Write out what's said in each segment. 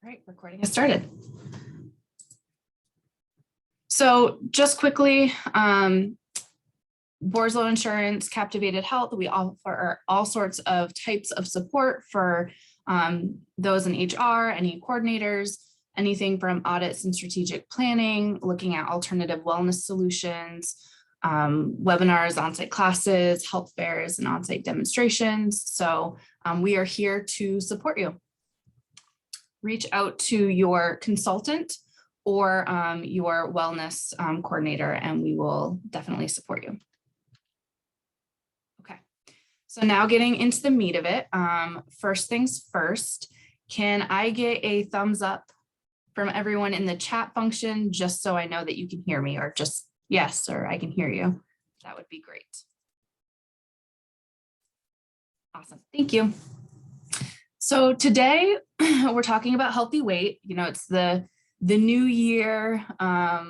All right, recording has started. So just quickly, Borislow Insurance, Captivated Health, we offer all sorts of types of support for those in HR, any coordinators, anything from audits and strategic planning, looking at alternative wellness solutions, webinars, on-site classes, health fairs, and on-site demonstrations. So we are here to support you. Reach out to your consultant or your wellness coordinator, and we will definitely support you. Okay, so now getting into the meat of it. First things first, can I get a thumbs up from everyone in the chat function, just so I know that you can hear me, or just yes, or I can hear you? That would be great. Awesome, thank you. So today we're talking about healthy weight. You know, it's the new year. A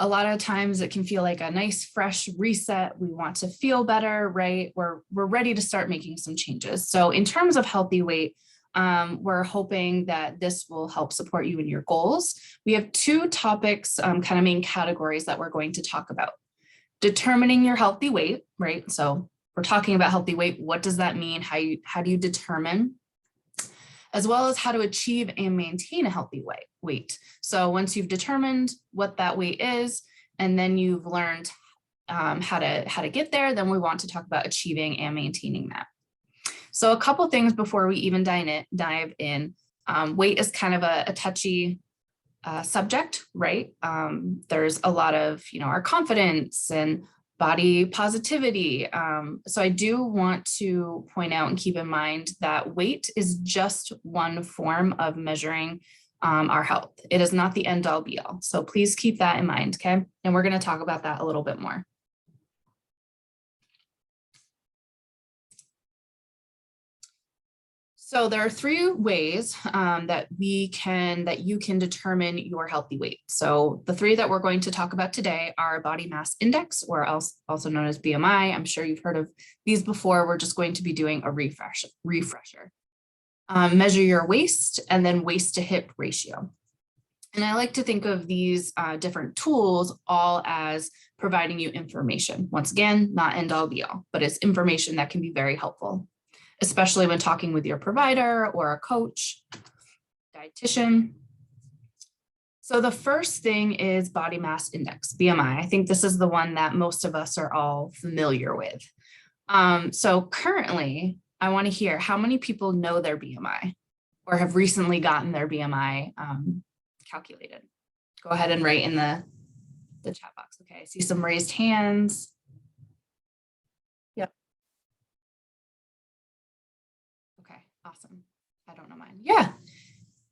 lot of times it can feel like a nice fresh reset. We want to feel better, right? We're ready to start making some changes. So in terms of healthy weight, we're hoping that this will help support you in your goals. We have two topics, kind of main categories that we're going to talk about. Determining your healthy weight, right? So we're talking about healthy weight. What does that mean? How do you determine? As well as how to achieve and maintain a healthy weight. So once you've determined what that weight is, and then you've learned how to get there, then we want to talk about achieving and maintaining that. So a couple things before we even dive in. Weight is kind of a touchy subject, right? There's a lot of, our confidence and body positivity. So I do want to point out and keep in mind that weight is just one form of measuring our health. It is not the end all be all. So please keep that in mind, okay? And we're going to talk about that a little bit more. So there are three ways that you can determine your healthy weight. So the three that we're going to talk about today are body mass index, or also known as BMI. I'm sure you've heard of these before. We're just going to be doing a refresher. Measure your waist, and then waist to hip ratio. And I like to think of these different tools all as providing you information. Once again, not end all be all, but it's information that can be very helpful, especially when talking with your provider or a coach, dietitian. So the first thing is body mass index, BMI. I think this is the one that most of us are all familiar with. So currently, I want to hear how many people know their BMI or have recently gotten their BMI calculated. Go ahead and write in the chat box. Okay, I see some raised hands. Yep. Okay, awesome. I don't know mine. Yeah.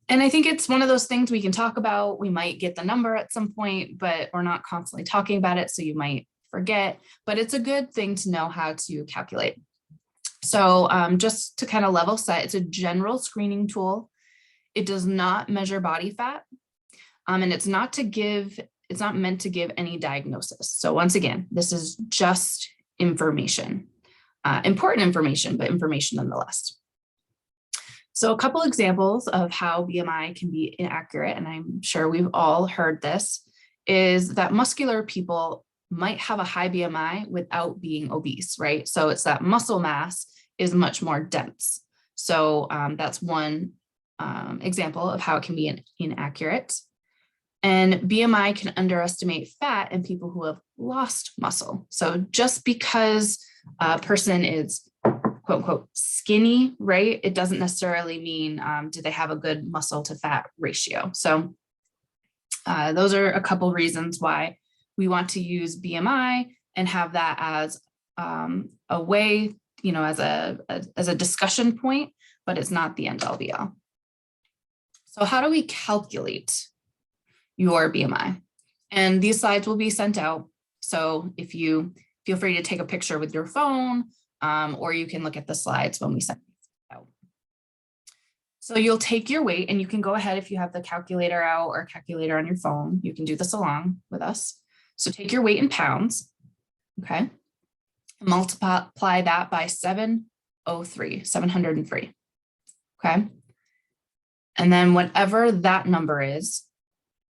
And I think it's one of those things we can talk about. We might get the number at some point, but we're not constantly talking about it. So you might forget, but it's a good thing to know how to calculate. So just to kind of level set, it's a general screening tool. It does not measure body fat. And it's not meant to give any diagnosis. So once again, this is just information, important information, but information nonetheless. So a couple examples of how BMI can be inaccurate, and I'm sure we've all heard this, is that muscular people might have a high BMI without being obese, right? So it's that muscle mass is much more dense. So that's one example of how it can be inaccurate. And BMI can underestimate fat in people who have lost muscle. So just because a person is quote unquote skinny, right? It doesn't necessarily mean do they have a good muscle to fat ratio. So those are a couple reasons why we want to use BMI and have that as a way, as a discussion point, but it's not the end all be all. So how do we calculate your BMI? And these slides will be sent out. So if you feel free to take a picture with your phone, or you can look at the slides when we send it out. So you'll take your weight, and you can go ahead if you have the calculator out or calculator on your phone, you can do this along with us. So take your weight in pounds, okay? Multiply that by 703, okay? And then whatever that number is,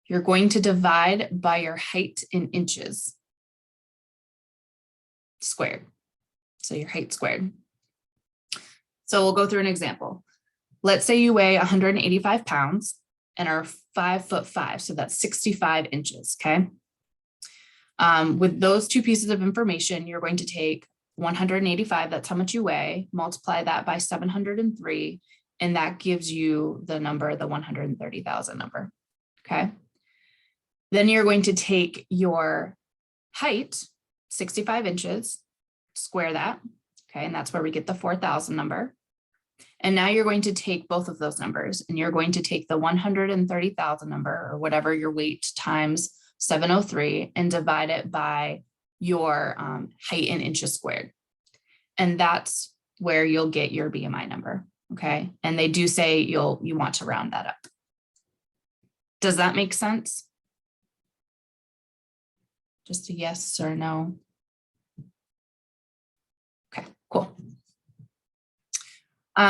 you're going to divide by your height in inches squared. So your height squared. So we'll go through an example. Let's say you weigh 185 pounds and are 5'5". So that's 65 inches, okay? With those two pieces of information, you're going to take 185, that's how much you weigh, multiply that by 703, and that gives you the number, the 130,000 number, okay? Then you're going to take your height, 65 inches, square that, okay? And that's where we get the 4,000 number. And now you're going to take both of those numbers and you're going to take the 130,000 number or whatever your weight times 703 and divide it by your height in inches squared. And that's where you'll get your BMI number, okay? And they do say you want to round that up. Does that make sense? Just a yes or no? Okay, cool.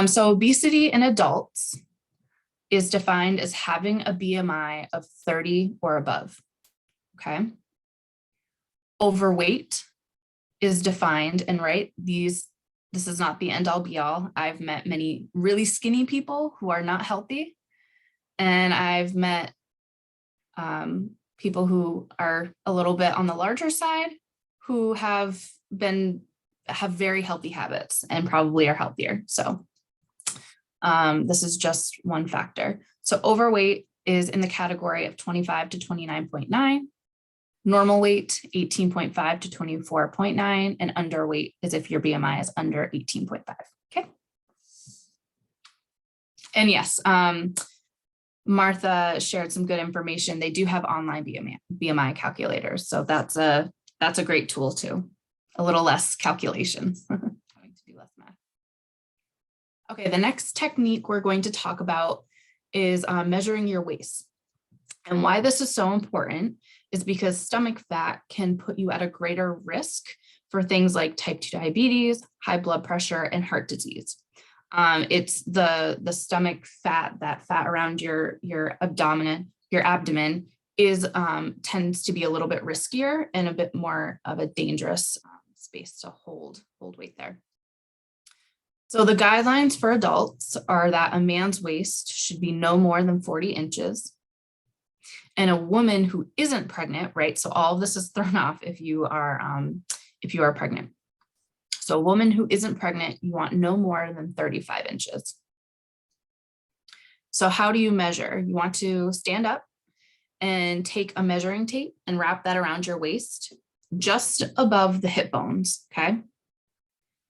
So obesity in adults is defined as having a BMI of 30 or above, okay? Overweight is defined, and this is not the end all be all. I've met many really skinny people who are not healthy, and I've met people who are a little bit on the larger side who have very healthy habits and probably are healthier. So this is just one factor. So overweight is in the category of 25 to 29.9. Normal weight, 18.5 to 24.9, and underweight is if your BMI is under 18.5, okay? And yes, Martha shared some good information. They do have online BMI calculators, so that's a great tool too. A little less calculations, having to do less math. Okay, the next technique we're going to talk about is measuring your waist. And why this is so important is because stomach fat can put you at a greater risk for things like type 2 diabetes, high blood pressure, and heart disease. It's the stomach fat, that fat around your abdomen is tends to be a little bit riskier and a bit more of a dangerous space to hold weight there. So the guidelines for adults are that a man's waist should be no more than 40 inches. And a woman who isn't pregnant, right? So all of this is thrown off if you are pregnant. So a woman who isn't pregnant, you want no more than 35 inches. So how do you measure? You want to stand up and take a measuring tape and wrap that around your waist, just above the hip bones, okay?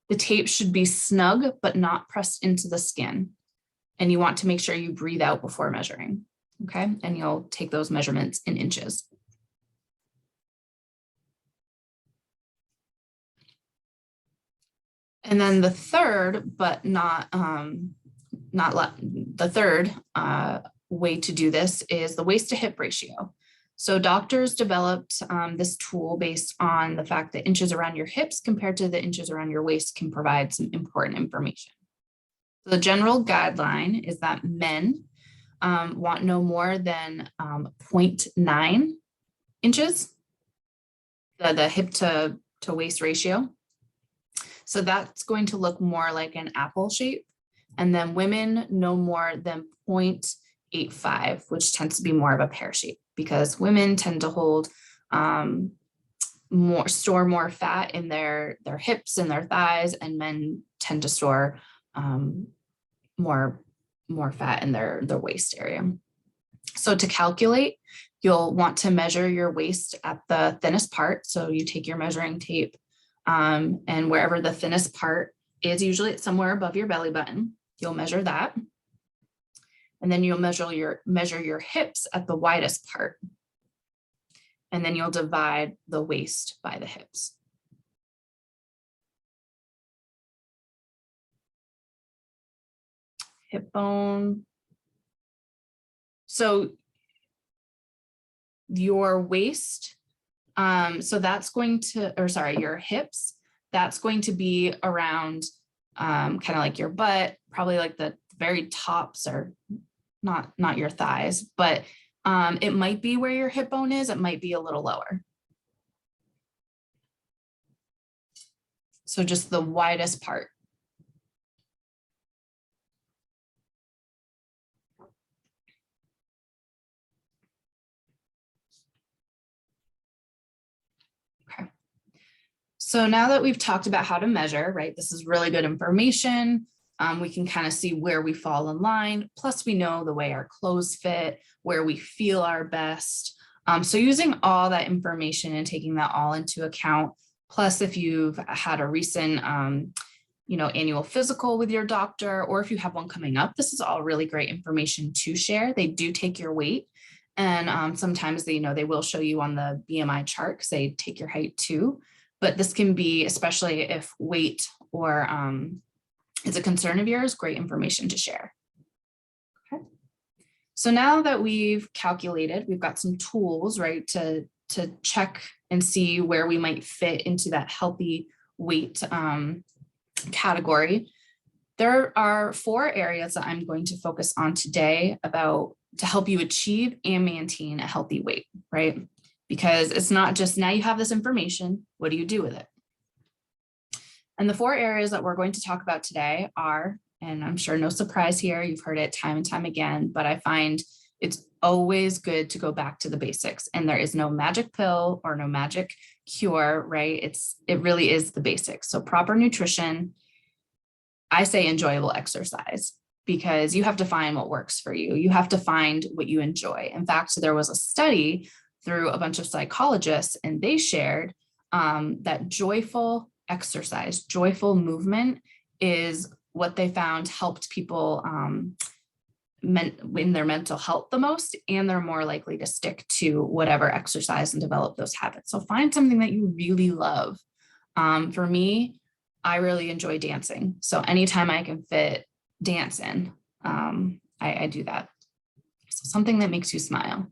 The tape should be snug, but not pressed into the skin. And you want to make sure you breathe out before measuring, okay? And you'll take those measurements in inches. And then the third, but not the third way to do this is the waist to hip ratio. So doctors developed this tool based on the fact that inches around your hips compared to the inches around your waist can provide some important information. So the general guideline is that men want no more than 0.9 inches, the hip to waist ratio. So that's going to look more like an apple shape. And then women no more than 0.85, which tends to be more of a pear shape, because women tend to hold store more fat in their hips and their thighs, and men tend to store more fat in their waist area. So to calculate, you'll want to measure your waist at the thinnest part. So you take your measuring tape and wherever the thinnest part is, usually it's somewhere above your belly button, you'll measure that. And then you'll measure your hips at the widest part. And then you'll divide the waist by the hips. Hip bone. So your waist, your hips, that's going to be around kind of like your butt, probably like the very tops or not your thighs, but it might be where your hip bone is. It might be a little lower. So just the widest part. Okay. So now that we've talked about how to measure, right, this is really good information. We can kind of see where we fall in line. Plus we know the way our clothes fit, where we feel our best. So using all that information and taking that all into account, plus if you've had a recent, annual physical with your doctor, or if you have one coming up, this is all really great information to share. They do take your weight. And sometimes they will show you on the BMI chart because they take your height too. But this can be, especially if weight or is a concern of yours, great information to share. Okay. So now that we've calculated, we've got some tools, right, to check and see where we might fit into that healthy weight category. There are 4 areas that I'm going to focus on today to help you achieve and maintain a healthy weight, right? Because it's not just now you have this information, what do you do with it? And the 4 areas that we're going to talk about today are, and I'm sure no surprise here, you've heard it time and time again, but I find it's always good to go back to the basics, and there is no magic pill or no magic cure, right? It really is the basics. So proper nutrition, I say enjoyable exercise, because you have to find what works for you. You have to find what you enjoy. In fact, there was a study through a bunch of psychologists, and they shared that joyful exercise, joyful movement is what they found helped people in their mental health the most, and they're more likely to stick to whatever exercise and develop those habits. So find something that you really love. For me, I really enjoy dancing. So anytime I can fit dance in, I do that. So something that makes you smile.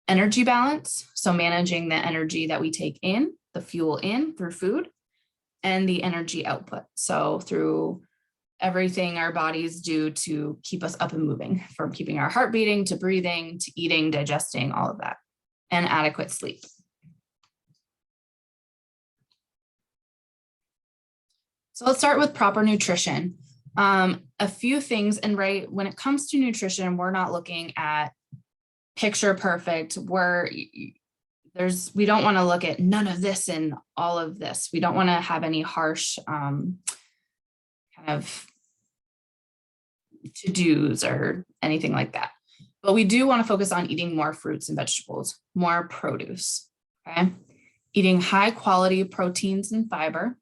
Energy balance. So managing the energy that we take in, the fuel in through food, and the energy output. So through everything our bodies do to keep us up and moving, from keeping our heart beating to breathing to eating, digesting, all of that, and adequate sleep. So let's start with proper nutrition. A few things, and right, when it comes to nutrition, we're not looking at picture perfect. We don't want to look at none of this and all of this. We don't want to have any harsh kind of to-dos or anything like that. But we do want to focus on eating more fruits and vegetables, more produce, okay? Eating high quality proteins and fiber,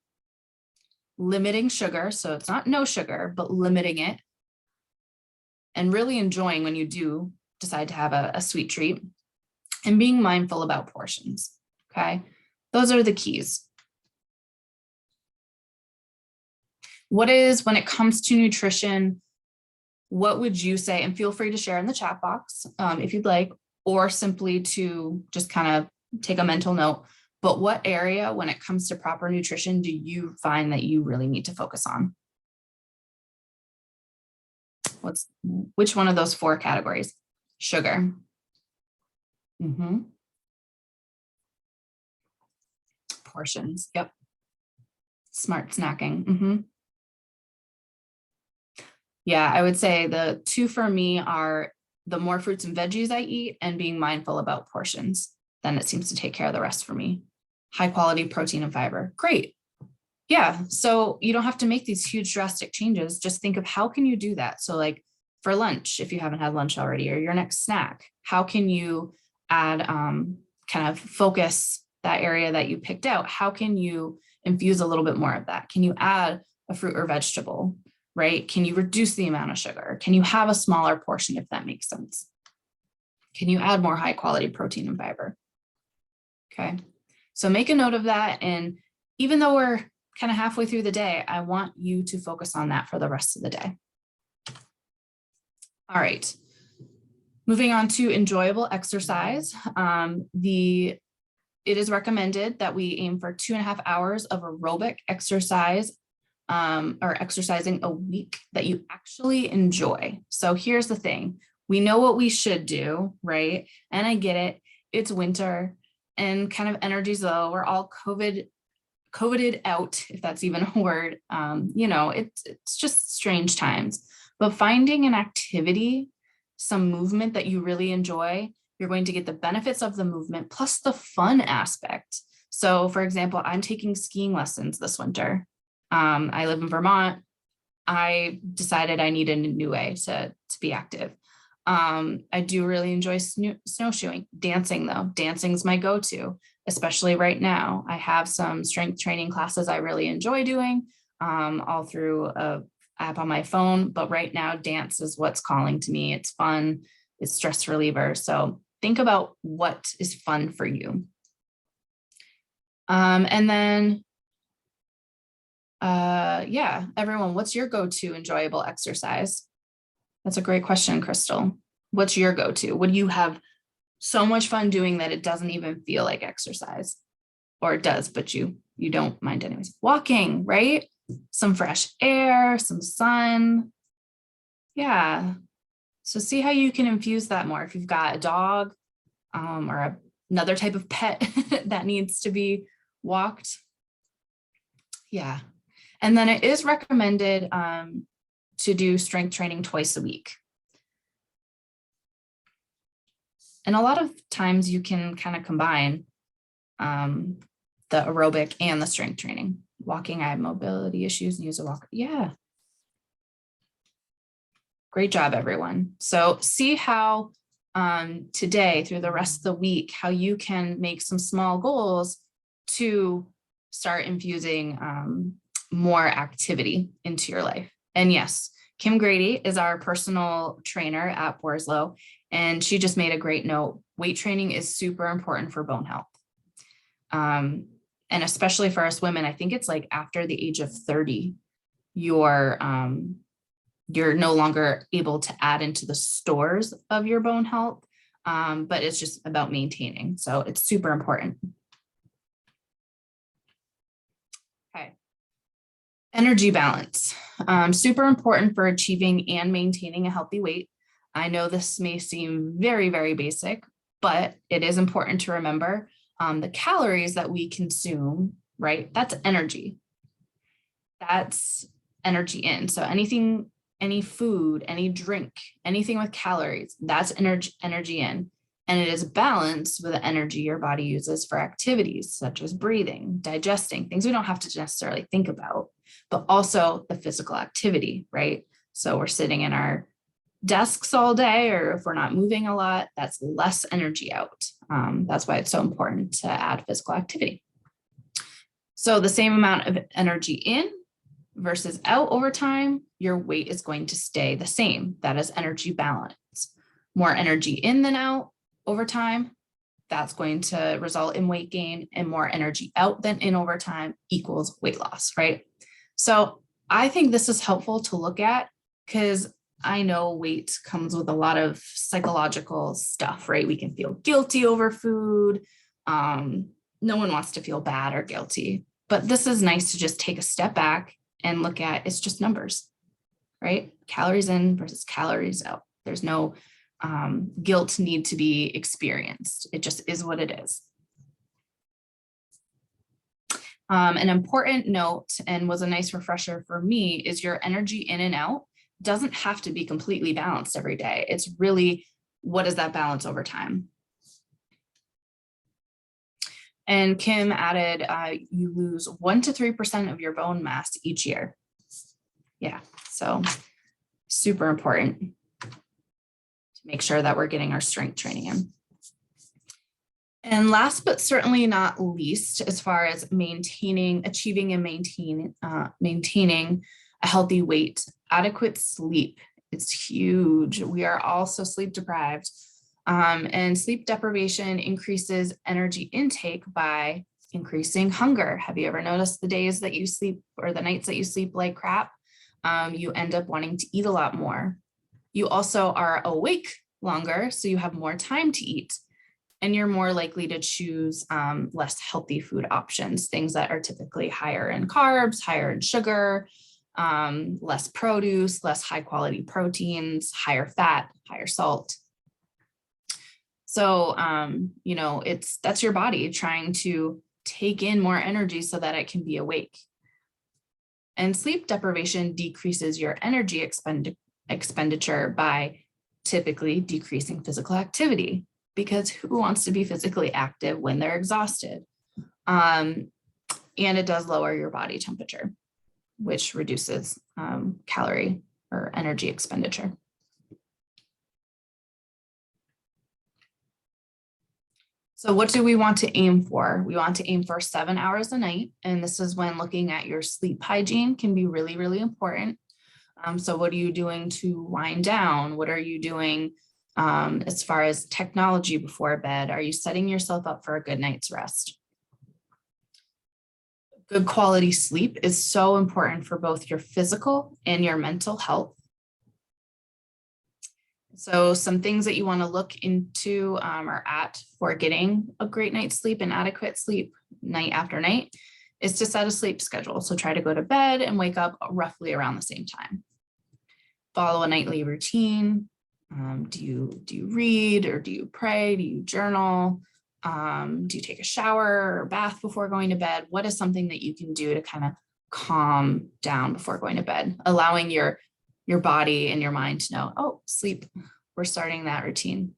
limiting sugar. So it's not no sugar, but limiting it, and really enjoying when you do decide to have a sweet treat, and being mindful about portions, okay? Those are the keys. When it comes to nutrition, what would you say? And feel free to share in the chat box if you'd like, or simply to just kind of take a mental note. But what area, when it comes to proper nutrition, do you find that you really need to focus on? Which one of those 4 categories? Sugar. Portions. Yep. Smart snacking. Yeah, I would say the 2 for me are the more fruits and veggies I eat and being mindful about portions. Then it seems to take care of the rest for me. High quality protein and fiber. Great. Yeah. So you don't have to make these huge drastic changes. Just think of how can you do that? So like for lunch, if you haven't had lunch already, or your next snack, how can you add kind of focus that area that you picked out? How can you infuse a little bit more of that? Can you add a fruit or vegetable, right? Can you reduce the amount of sugar? Can you have a smaller portion, if that makes sense? Can you add more high quality protein and fiber? Okay. So make a note of that. And even though we're kind of halfway through the day, I want you to focus on that for the rest of the day. All right. Moving on to enjoyable exercise. It is recommended that we aim for 2.5 hours of aerobic exercise or exercising a week that you actually enjoy. So here's the thing. We know what we should do, right? And I get it. It's winter and kind of energy's low. We're all COVIDed out, if that's even a word. It's just strange times. But finding an activity, some movement that you really enjoy, you're going to get the benefits of the movement plus the fun aspect. So for example, I'm taking skiing lessons this winter. I live in Vermont. I decided I needed a new way to be active. I do really enjoy snowshoeing. Dancing though, dancing's my go-to, especially right now. I have some strength training classes I really enjoy doing, all through a app on my phone, but right now dance is what's calling to me. It's fun, it's stress reliever. So think about what is fun for you. And then, everyone, what's your go-to enjoyable exercise? That's a great question, Crystal. What's your go-to? Would you have so much fun doing that it doesn't even feel like exercise? Or it does, but you don't mind anyways. Walking, right? Some fresh air, some sun. Yeah. So see how you can infuse that more. If you've got a dog or another type of pet that needs to be walked. Yeah. And then it is recommended to do strength training twice a week. And a lot of times you can kind of combine the aerobic and the strength training. Walking, I have mobility issues and use a walker. Yeah. Great job, everyone. So see how today through the rest of the week, how you can make some small goals to start infusing more activity into your life. And yes, Kim Grady is our personal trainer at Borislow, and she just made a great note. Weight training is super important for bone health. And especially for us women, I think it's like after the age of 30, you're no longer able to add into the stores of your bone health, but it's just about maintaining. So it's super important. Okay. Energy balance, super important for achieving and maintaining a healthy weight. I know this may seem very, very basic, but it is important to remember the calories that we consume, right? That's energy. That's energy in. So anything, any food, any drink, anything with calories, that's energy in. And it is balanced with the energy your body uses for activities such as breathing, digesting, things we don't have to necessarily think about, but also the physical activity, right? So we're sitting in our desks all day, or if we're not moving a lot, that's less energy out. That's why it's so important to add physical activity. So the same amount of energy in versus out over time, your weight is going to stay the same. That is energy balance. More energy in than out over time, that's going to result in weight gain, and more energy out than in over time equals weight loss, right? So I think this is helpful to look at because I know weight comes with a lot of psychological stuff, right? We can feel guilty over food. No one wants to feel bad or guilty, but this is nice to just take a step back and look at, it's just numbers, right? Calories in versus calories out. There's no guilt need to be experienced. It just is what it is. An important note, and was a nice refresher for me, is your energy in and out doesn't have to be completely balanced every day. It's really, what is that balance over time? And Kim added, you lose 1 to 3% of your bone mass each year. Yeah, so super important to make sure that we're getting our strength training in. And last but certainly not least, as far as achieving and maintaining a healthy weight, adequate sleep. It's huge. We are all so sleep deprived. And sleep deprivation increases energy intake by increasing hunger. Have you ever noticed the days that you sleep or the nights that you sleep like crap? You end up wanting to eat a lot more. You also are awake longer, so you have more time to eat. And you're more likely to choose less healthy food options, things that are typically higher in carbs, higher in sugar, less produce, less high quality proteins, higher fat, higher salt. So, you know, that's your body trying to take in more energy so that it can be awake. And sleep deprivation decreases your energy expenditure by typically decreasing physical activity, because who wants to be physically active when they're exhausted? And it does lower your body temperature, which reduces calorie or energy expenditure. So what do we want to aim for? We want to aim for 7 hours a night. And this is when looking at your sleep hygiene can be really, really important. So what are you doing to wind down? What are you doing as far as technology before bed? Are you setting yourself up for a good night's rest? Good quality sleep is so important for both your physical and your mental health. So some things that you want to look into or at for getting a great night's sleep and adequate sleep night after night is to set a sleep schedule. So try to go to bed and wake up roughly around the same time. Follow a nightly routine. Do you read, or do you pray? Do you journal? Do you take a shower or bath before going to bed? What is something that you can do to kind of calm down before going to bed, allowing your body and your mind to know, oh, sleep, we're starting that routine.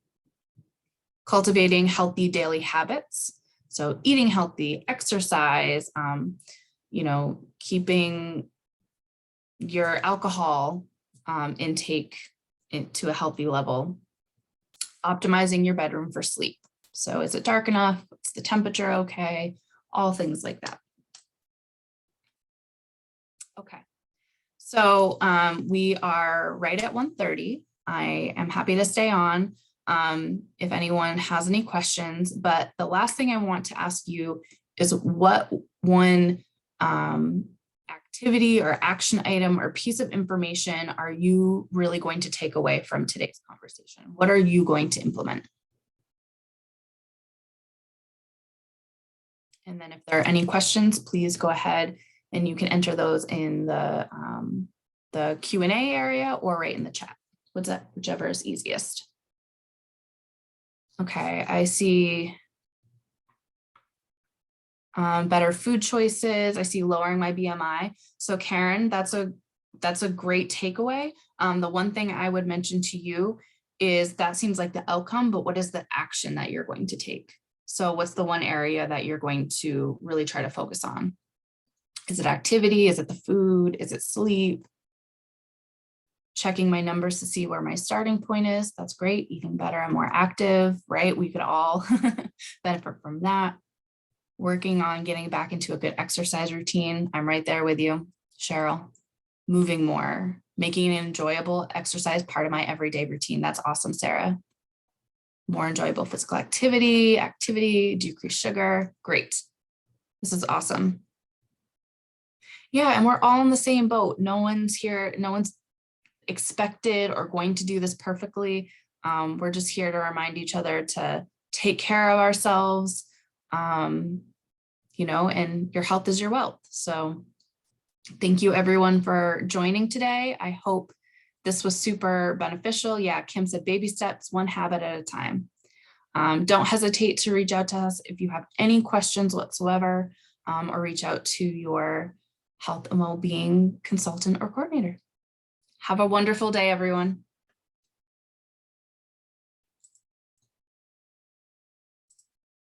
Cultivating healthy daily habits. So eating healthy, exercise, you know, keeping your alcohol intake to a healthy level. Optimizing your bedroom for sleep. So is it dark enough? Is the temperature okay? All things like that. Okay. So we are right at 1:30. I am happy to stay on if anyone has any questions, but the last thing I want to ask you is, what one activity or action item or piece of information are you really going to take away from today's conversation? What are you going to implement? And then if there are any questions, please go ahead and you can enter those in the Q&A area or right in the chat. Whichever is easiest. Okay, I see better food choices. I see lowering my BMI. So Karen, that's a great takeaway. The one thing I would mention to you is that seems like the outcome, but what is the action that you're going to take? So what's the one area that you're going to really try to focus on? Is it activity? Is it the food? Is it sleep? Checking my numbers to see where my starting point is. That's great. Eating better and more active, right? We could all benefit from that. Working on getting back into a good exercise routine. I'm right there with you, Cheryl. Moving more, making an enjoyable exercise part of my everyday routine. That's awesome, Sarah. More enjoyable physical activity, decrease sugar. Great. This is awesome. Yeah, and we're all in the same boat. No one's here, no one's expected or going to do this perfectly. We're just here to remind each other to take care of ourselves, you know, and your health is your wealth. So thank you everyone for joining today. I hope this was super beneficial. Yeah, Kim said baby steps, one habit at a time. Don't hesitate to reach out to us if you have any questions whatsoever, or reach out to your health and well-being consultant or coordinator. Have a wonderful day, everyone.